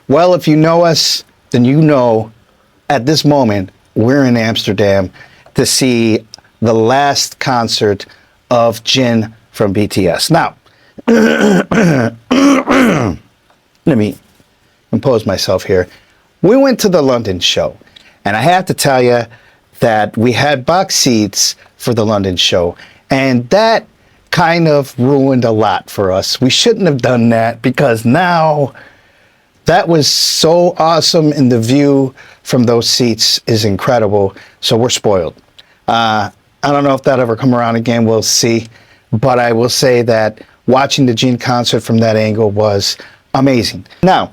Well, if you know us, then you know at this moment we're in Amsterdam to see the last concert of Jin from BTS. Now, let me compose myself here. We went to the London show, and I have to tell you that we had box seats for the London show, and that kind of ruined a lot for us. We shouldn't have done that, because now that was so awesome, and the view from those seats is incredible. So we're spoiled. I don't know if that ever come around again. We'll see. But I will say that watching the Jin concert from that angle was amazing. Now,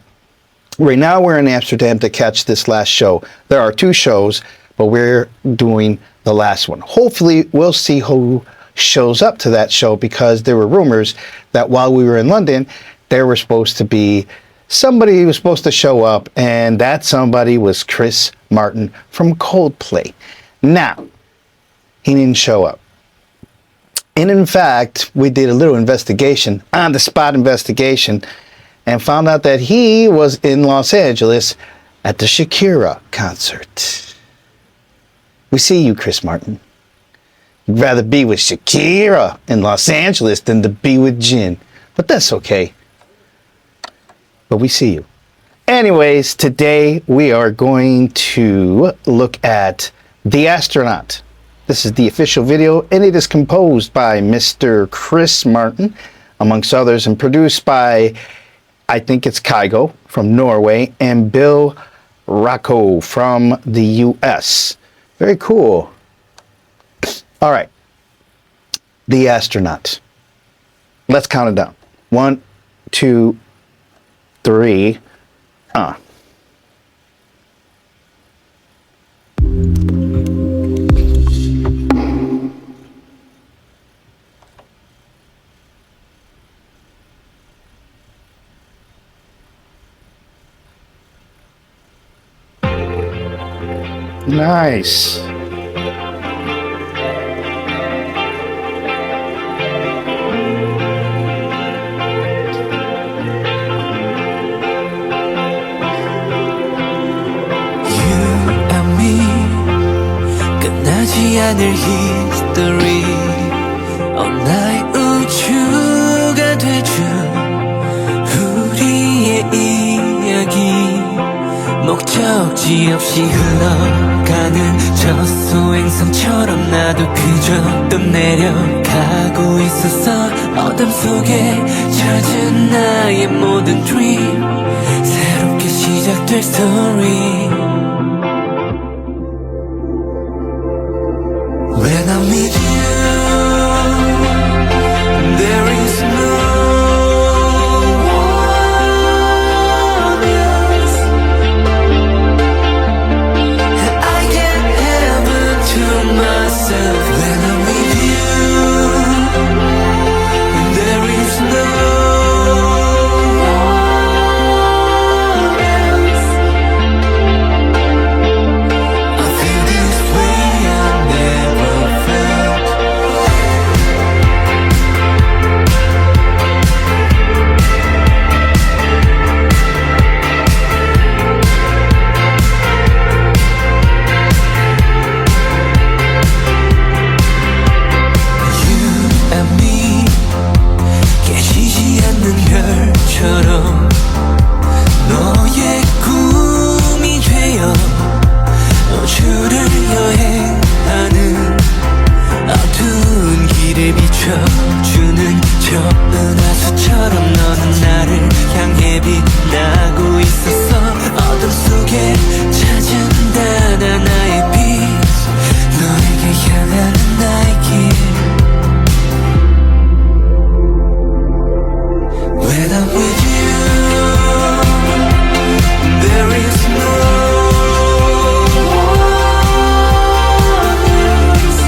right now we're in Amsterdam to catch this last show. There are 2 shows, but we're doing the last one. Hopefully we'll see who shows up to that show, because there were rumors that while we were in London, there was supposed to be somebody who was supposed to show up, and that somebody was Chris Martin from Coldplay. Now, he didn't show up. And in fact, we did a little investigation, on-the-spot investigation, and found out that he was in Los Angeles at the Shakira concert. We see you, Chris Martin. You'd rather be with Shakira in Los Angeles than to be with Jin. But that's okay. But we see you. Anyways, today we are going to look at The Astronaut. This is the official video, and it is composed by Mr. Chris Martin, amongst others, and produced by, I think it's Kygo from Norway, and Bill Rocco from the US. Very cool. All right. The Astronaut. Let's count it down. 1, 2, 3. Nice. 끝나지 않을 history 나의 우주가 돼준 우리의 이야기 목적지 없이 흘러가는 저 소행성처럼 나도 그저 또 내려가고 있었어 어둠 속에 젖은 나의 모든 dream 새롭게 시작될 story When I'm with you, there is no one else. I get heaven to myself. When I'm with you, there is no one else. I feel this way I never 너의 꿈이 되어 우주를 여행하는 어두운 길을 비춰주는 저 은하수처럼 너는 나를 향해 빛나고 있었어 어둠 속에 찾은다 나의 빛 너에게 향하는 나의 길 When I'm with you, there is no one else.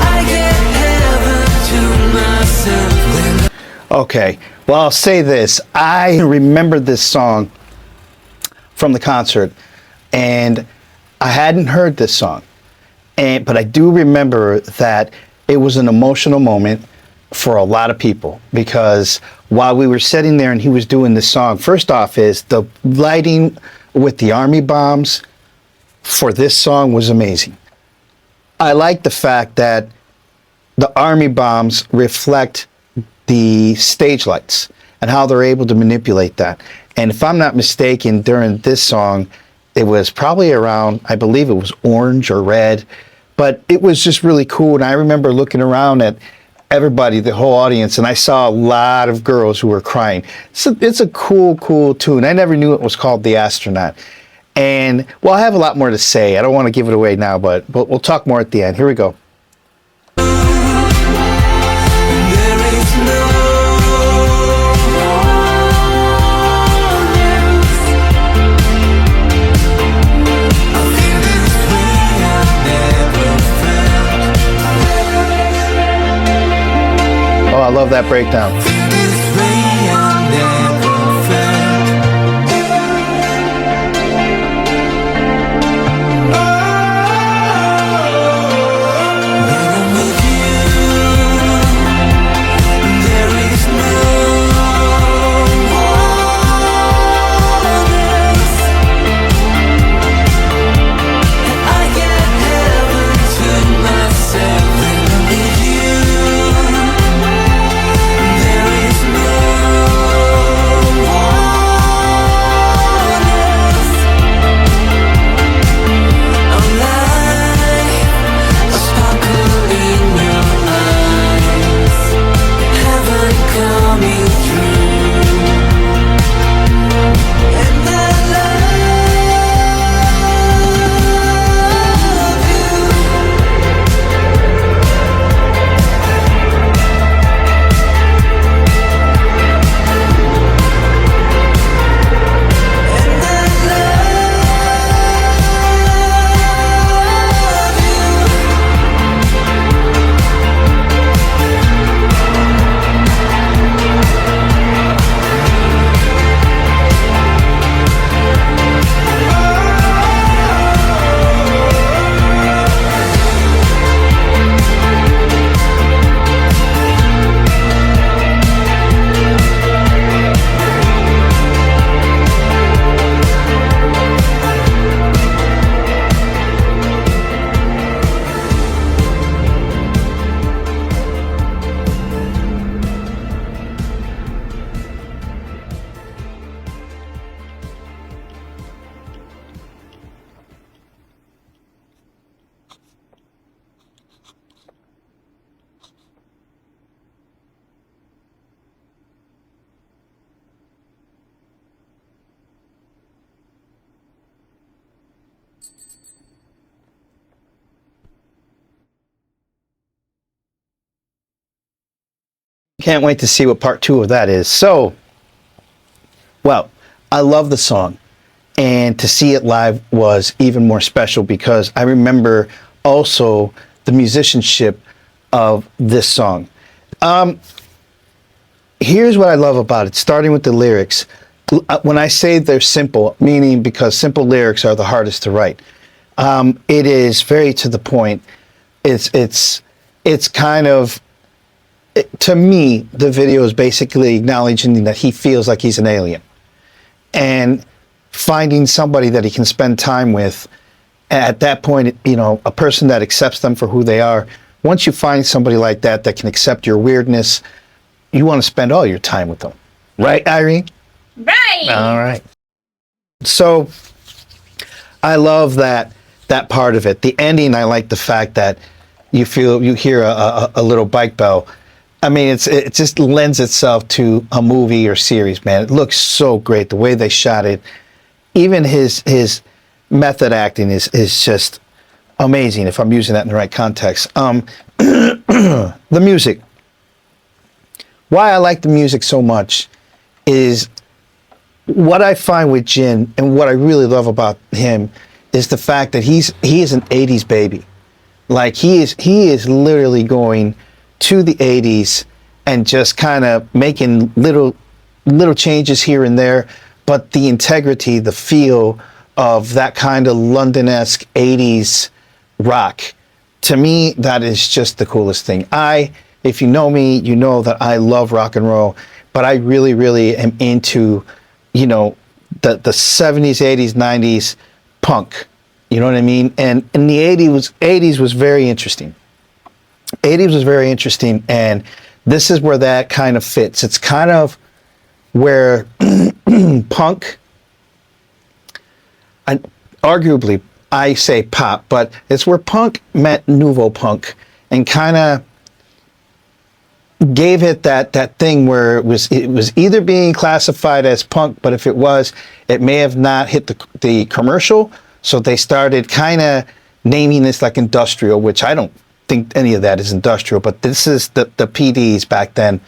I get heaven to myself. Okay, well, I'll say this. I remember this song from the concert, and I hadn't heard this song, but I do remember that it was an emotional moment for a lot of people, because while we were sitting there and he was doing this song, first off is the lighting with the army bombs for this song was amazing. I like the fact that the army bombs reflect the stage lights and how they're able to manipulate that. And if I'm not mistaken, during this song, it was probably around, I believe it was orange or red, but it was just really cool. And I remember looking around at everybody, the whole audience, and I saw a lot of girls who were crying. So it's a cool, cool tune. I never knew it was called The Astronaut. And, well, I have a lot more to say. I don't want to give it away now, but we'll talk more at the end. Here we go. There is no Oh, I love that breakdown. Can't wait to see what part 2 of that is. So, well, I love the song, and to see it live was even more special because I remember also the musicianship of this song. Here's what I love about it, starting with the lyrics. When I say they're simple, meaning because simple lyrics are the hardest to write, it is very to the point. It's kind of, to me, the video is basically acknowledging that he feels like he's an alien and finding somebody that he can spend time with. At that point, you know, a person that accepts them for who they are. Once you find somebody like that that can accept your weirdness, you want to spend all your time with them. Right, Irene? Right. All right. So I love that part of it. The ending, I like the fact that you hear a little bike bell. I mean, it just lends itself to a movie or series, man. It looks so great, the way they shot it. Even his method acting is just amazing, if I'm using that in the right context. The music. Why I like the music so much is what I find with Jin, and what I really love about him is the fact that he is an 80s baby. Like he is literally going to the 80s and just kind of making little changes here and there, but the integrity, the feel of that kind of London-esque 80s rock, to me, that is just the coolest thing. I if you know me, you know that I love rock and roll, but I really, really am into, you know, the 70s, 80s, 90s punk. You know what I mean? And in the 80s was very interesting. 80s was very interesting, and this is where that kind of fits. It's kind of where punk, and arguably I say pop, but it's where punk met nouveau punk and kind of gave it that thing where it was either being classified as punk, but if it was, it may have not hit the commercial, so they started kind of naming this like industrial, which I don't think any of that is industrial, but this is the PDs back then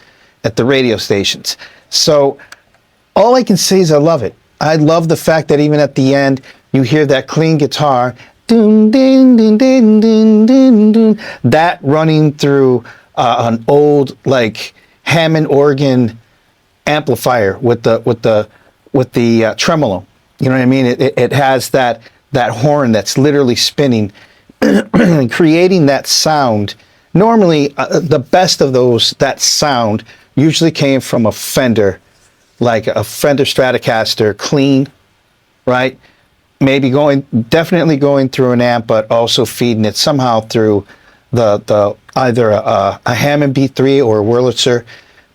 at the radio stations. So all I can say is I love it. I love the fact that even at the end you hear that clean guitar, dun, dun, dun, dun, dun, dun, dun, that running through an old like Hammond organ amplifier with the tremolo. You know what I mean? It has that horn that's literally spinning, creating that sound. Normally, the best of that sound usually came from a Fender, like a Fender Stratocaster, clean, right? Maybe definitely going through an amp, but also feeding it somehow through the either a Hammond B3 or a Wurlitzer.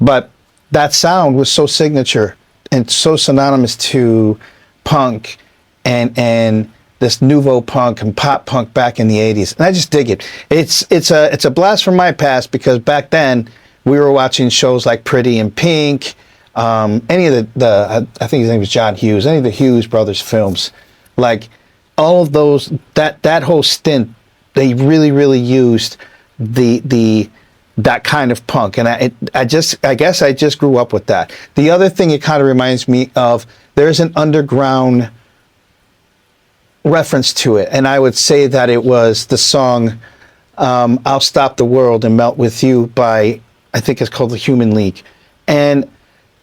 But that sound was so signature and so synonymous to punk and this nouveau punk and pop punk back in the 80s. And I just dig it. It's a blast from my past, because back then we were watching shows like Pretty in Pink, any of the I think his name was John Hughes, any of the Hughes brothers films, like all of those, that whole stint, they really used that kind of punk, and I guess I just grew up with that. The other thing it kind of reminds me of, there's an underground reference to it, and I would say that it was the song I'll Stop the World and Melt With You by, I think it's called the Human League. And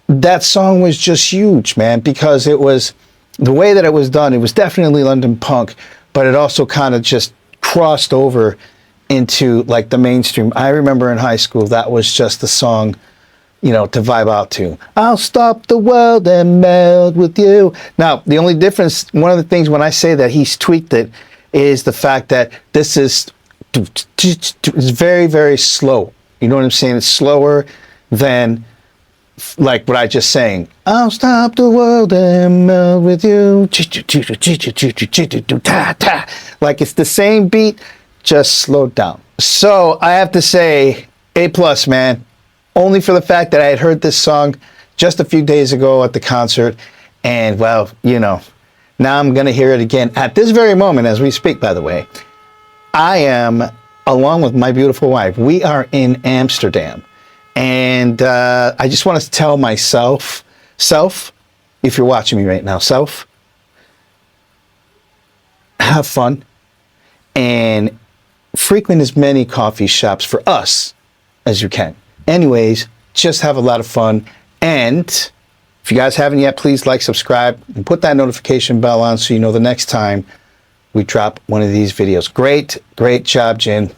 that song was just huge, man, because it was the way that it was done. It was definitely London punk, but it also kind of just crossed over into like the mainstream. I remember in high school that was just the song, you know, to vibe out to. I'll stop the world and melt with you. Now, the only difference, one of the things when I say that he's tweaked it, is the fact that this is it's very slow. You know what I'm saying? It's slower than like what I just sang. I'll stop the world and melt with you. Like it's the same beat, just slowed down. So I have to say, A+, man. Only for the fact that I had heard this song just a few days ago at the concert, and well, you know, now I'm gonna hear it again at this very moment as we speak, by the way. I am, along with my beautiful wife, we are in Amsterdam. And I just want to tell myself, if you're watching me right now, have fun and frequent as many coffee shops for us as you can. Anyways, just have a lot of fun. And if you guys haven't yet, please like, subscribe, and put that notification bell on so you know the next time we drop one of these videos. Great job, Jen.